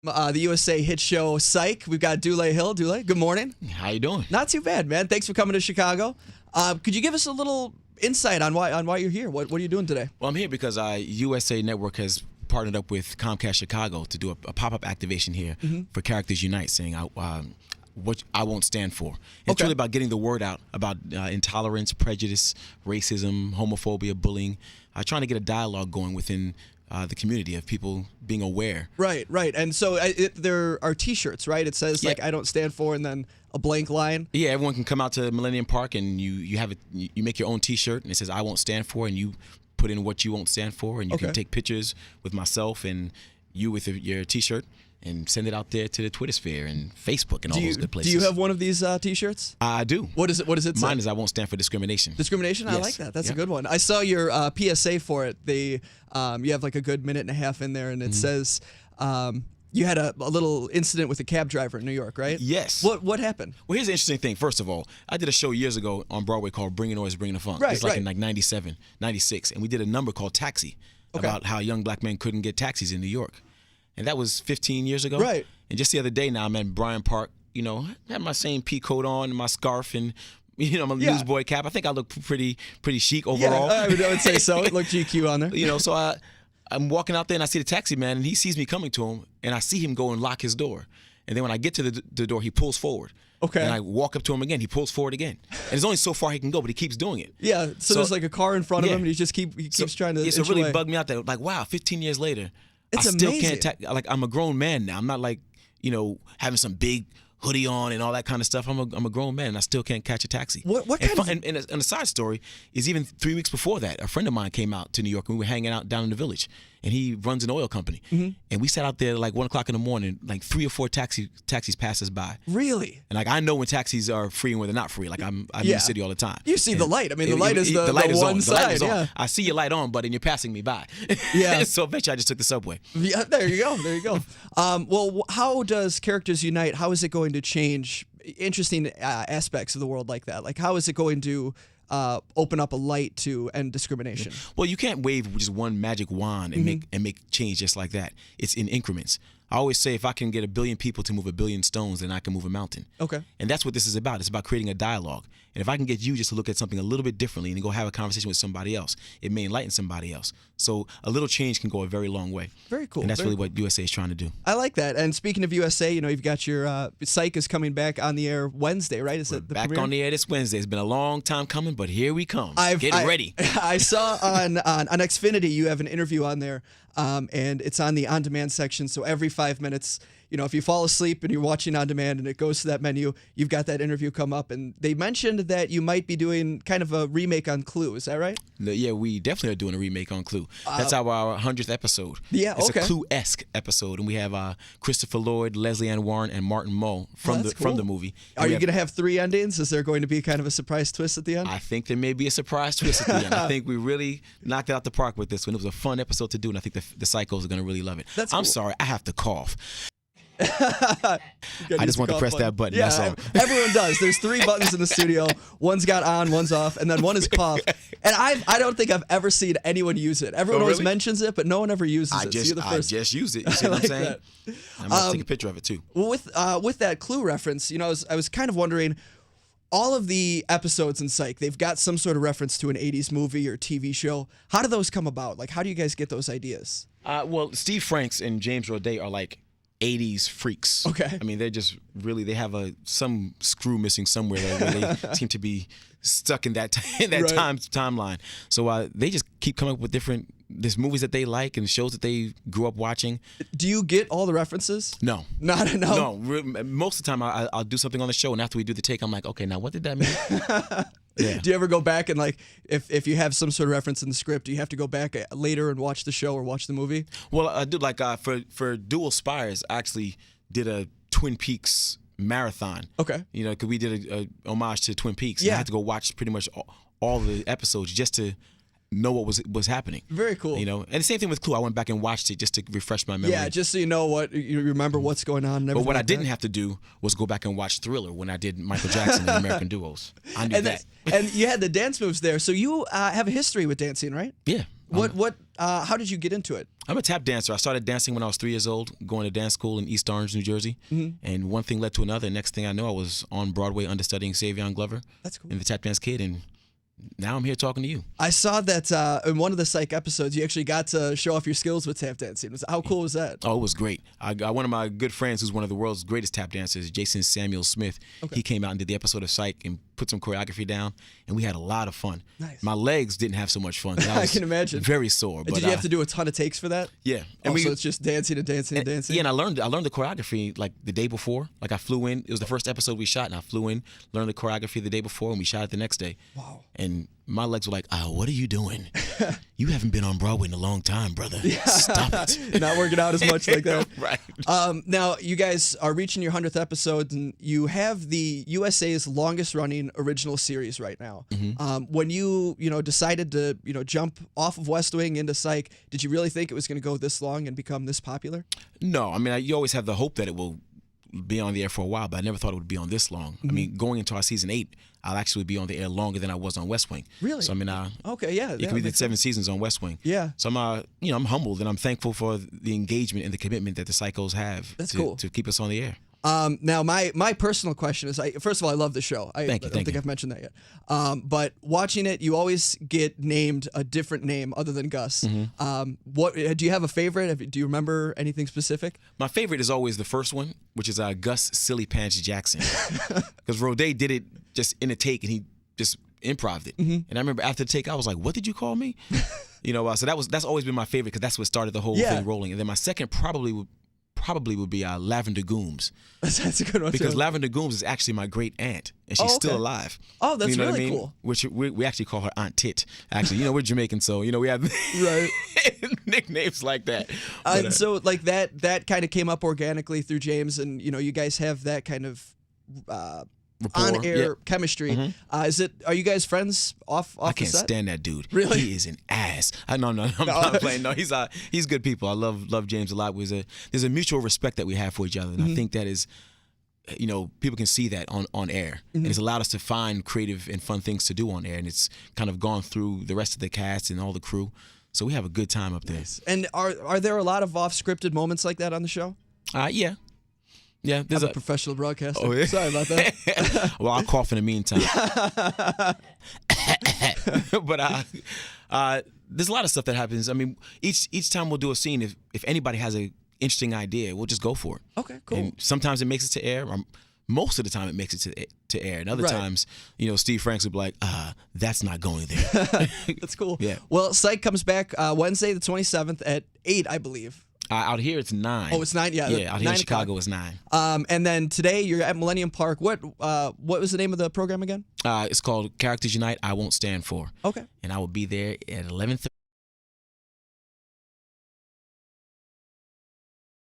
The USA hit show Psych. We've got Dulé Hill. Dulé, good morning. How you doing? Not too bad, man. Thanks for coming to Chicago. Could you give us a little insight on why you're here? What are you doing today? Well, I'm here because USA Network has partnered up with Comcast Chicago to do a pop-up activation here for Characters Unite, saying what I won't stand for. It's really about getting the word out about intolerance, prejudice, racism, homophobia, bullying, trying to get a dialogue going within the community of people being aware. Right. And so there are T-shirts, right? It says like "I don't stand for" and then a blank line. Yeah, everyone can come out to Millennium Park and you have it. You make your own T-shirt and it says "I won't stand for," and you put in what you won't stand for, and you can take pictures with myself and you with your T-shirt and send it out there to the Twitter sphere and Facebook and all those good places. Do you have one of these T-shirts? I do. What is it say? Mine is "I won't stand for discrimination." Discrimination? Yes. I like that. That's a good one. I saw your PSA for it. You have like a good minute and a half in there, and it says you had a little incident with a cab driver in New York, right? Yes. What happened? Well, here's the interesting thing. First of all, I did a show years ago on Broadway called Bring the Noise, Bring the Funk. Right, It's like in like 97, 96. And we did a number called Taxi about how young black men couldn't get taxis in New York. And that was 15 years ago. Right. And just the other day now, I'm at Bryant Park, I had my same pea coat on and my scarf and, my newsboy cap. I think I look pretty chic overall. Yeah, I would say so. It looked GQ on there. So I'm walking out there and I see the taxi man and he sees me coming to him and I see him go and lock his door. And then when I get to the door, he pulls forward. Okay. And I walk up to him again. He pulls forward again. And there's only so far he can go, but he keeps doing it. Yeah. So there's like a car in front of him and he keeps trying to. It's really bugged me out that, like, wow, 15 years later, it's I still amazing. can't. Like, I'm a grown man now. I'm not like, having some big hoodie on and all that kind of stuff. I'm a grown man and I still can't catch a taxi. What kind of... And a side story is even 3 weeks before that, a friend of mine came out to New York and we were hanging out down in the Village. And he runs an oil company. And we sat out there like 1 o'clock in the morning, like 3 or 4 taxis pass us by. Really? And like I know when taxis are free and when they're not free. Like I'm in the city all the time. You see the light. I mean, the light is the light is one on. side. The light is on. Yeah. I see your light on, but and you're passing me by. Yeah. So eventually I just took the subway. Yeah, there you go. Well, how does Characters Unite? How is it going to change interesting aspects of the world like that? Like, how is it going to open up a light to end discrimination? Well, you can't wave just one magic wand and make change just like that. It's in increments. I always say if I can get 1 billion people to move 1 billion stones, then I can move a mountain. Okay. And that's what this is about. It's about creating a dialogue. And if I can get you just to look at something a little bit differently and go have a conversation with somebody else, it may enlighten somebody else. So a little change can go a very long way. Very cool. And that's really what USA is trying to do. I like that. And speaking of USA, you've got your Psych is coming back on the air Wednesday, right? Is it the back premiere? on the air this Wednesday. It's been a long time coming, but here we come. Get ready. I saw on Xfinity you have an interview on there, and it's on the on-demand section. So every 5 minutes, if you fall asleep and you're watching on demand and it goes to that menu, you've got that interview come up. And they mentioned that you might be doing kind of a remake on Clue. Is that right? Yeah, we definitely are doing a remake on Clue. That's our 100th episode. Yeah, it's a Clue-esque episode, and we have Christopher Lloyd, Leslie Ann Warren, and Martin Mull from the movie. Are you going to have 3 endings? Is there going to be kind of a surprise twist at the end? I think there may be a surprise twist at the end. I think we really knocked it out the park with this one. It was a fun episode to do, and I think the psychos are going to really love it. I'm sorry, I have to cough. I just want to press that button. Yeah, that's all. Everyone does. There's 3 buttons in the studio. One's got on, one's off, and then one is cough. And I don't think I've ever seen anyone use it. Everyone always mentions it, but no one ever uses it. So you're the first. I just use it. You see what I'm saying? I'm going to take a picture of it too. Well, with that Clue reference, I was kind of wondering, all of the episodes in Psych, they've got some sort of reference to an 80s movie or TV show. How do those come about? Like, how do you guys get those ideas? Well, Steve Franks and James Roday are like 80s freaks. Okay. I mean, they're just really, they have some screw missing somewhere where they seem to be stuck in that timeline. So they just keep coming up with there's movies that they like and shows that they grew up watching. Do you get all the references? No. No. Most of the time I'll do something on the show, and after we do the take, I'm like, okay, now what did that mean? Yeah. Do you ever go back and, like, if you have some sort of reference in the script, do you have to go back later and watch the show or watch the movie? Well, I do. Like for Dual Spires, I actually did a Twin Peaks marathon. Okay. Because we did a homage to Twin Peaks. Yeah. And I had to go watch pretty much all the episodes just to know what was happening. Very cool. And the same thing with Clue. I went back and watched it just to refresh my memory. Yeah, just so you remember what's going on. But what I didn't have to do was go back and watch Thriller when I did Michael Jackson and American Duos. I knew that. And you had the dance moves there, so you have a history with dancing, right? Yeah. How did you get into it? I'm a tap dancer. I started dancing when I was 3 years old, going to dance school in East Orange, New Jersey. And one thing led to another. Next thing I know, I was on Broadway understudying Savion Glover. That's cool. In the Tap Dance Kid, and now I'm here talking to you. I saw that in one of the psych episodes, you actually got to show off your skills with tap dancing. How cool was that? Oh, it was great. I got one of my good friends who's one of the world's greatest tap dancers, Jason Samuel Smith. Okay. He came out and did the episode of Psych and put some choreography down, and we had a lot of fun. Nice. My legs didn't have so much fun. I can imagine. Very sore. But did you have to do a ton of takes for that? Yeah. And so it's just dancing and dancing and dancing? Yeah, and I learned the choreography like the day before. Like I flew in. It was the first episode we shot, and I flew in, learned the choreography the day before, and we shot it the next day. Wow. And my legs were like, "Oh, what are you doing? You haven't been on Broadway in a long time, brother. Stop it." Not working out as much like that. Right. Now, you guys are reaching your 100th episode, and you have the USA's longest running original series right now. When you decided to jump off of West Wing into Psych, did you really think it was going to go this long and become this popular? No, I mean, you always have the hope that it will be on the air for a while, but I never thought it would be on this long. I mean, going into our season 8, I'll actually be on the air longer than I was on West Wing. Really? So I mean, okay, yeah. we did 7 seasons on West Wing. Yeah. So I'm humbled and I'm thankful for the engagement and the commitment that the Psychos have. That's cool. To keep us on the air. Now, my personal question is, first of all, I love the show. I don't think I've mentioned that yet. But watching it, you always get named a different name other than Gus. What do you have a favorite? Do you remember anything specific? My favorite is always the first one, which is Gus Silly Pants Jackson, because Roday did it just in a take and he just improv'd it. And I remember after the take, I was like, "What did you call me?" So that's always been my favorite because that's what started the whole thing rolling. And then my second probably would be Lavender Gooms. That's a good one because too. Lavender Gooms is actually my great aunt, and she's still alive. Oh, that's what really I mean? cool. Which we actually call her Aunt Tit. Actually, we're Jamaican, so we have right nicknames like that. And so like that kind of came up organically through James, and you guys have that kind of on-air chemistry. Are you guys friends off I can't the set? stand that dude. Really? He is an ass. I'm not playing. No, he's good people. I love James a lot. There's a mutual respect that we have for each other, and I think that is, people can see that on air, and it's allowed us to find creative and fun things to do on air, and it's kind of gone through the rest of the cast and all the crew. So we have a good time up there. Nice. And are there a lot of off-scripted moments like that on the show? Yeah. Yeah, there's a professional broadcaster. Oh, yeah. Sorry about that. Well, I'll cough in the meantime. But there's a lot of stuff that happens. I mean, each time we'll do a scene, if anybody has an interesting idea, we'll just go for it. Okay, cool. And sometimes it makes it to air. Or most of the time, it makes it to air. And other times, Steve Franks will be like, that's not going there. That's cool. Yeah. Well, Psych comes back Wednesday the 27th at 8, I believe. Out here, it's 9. Oh, it's 9? Yeah. Yeah, out here in Chicago, it's 9. And then today, you're at Millennium Park. What was the name of the program again? It's called Characters Unite, I Won't Stand For. Okay. And I will be there at 11:30.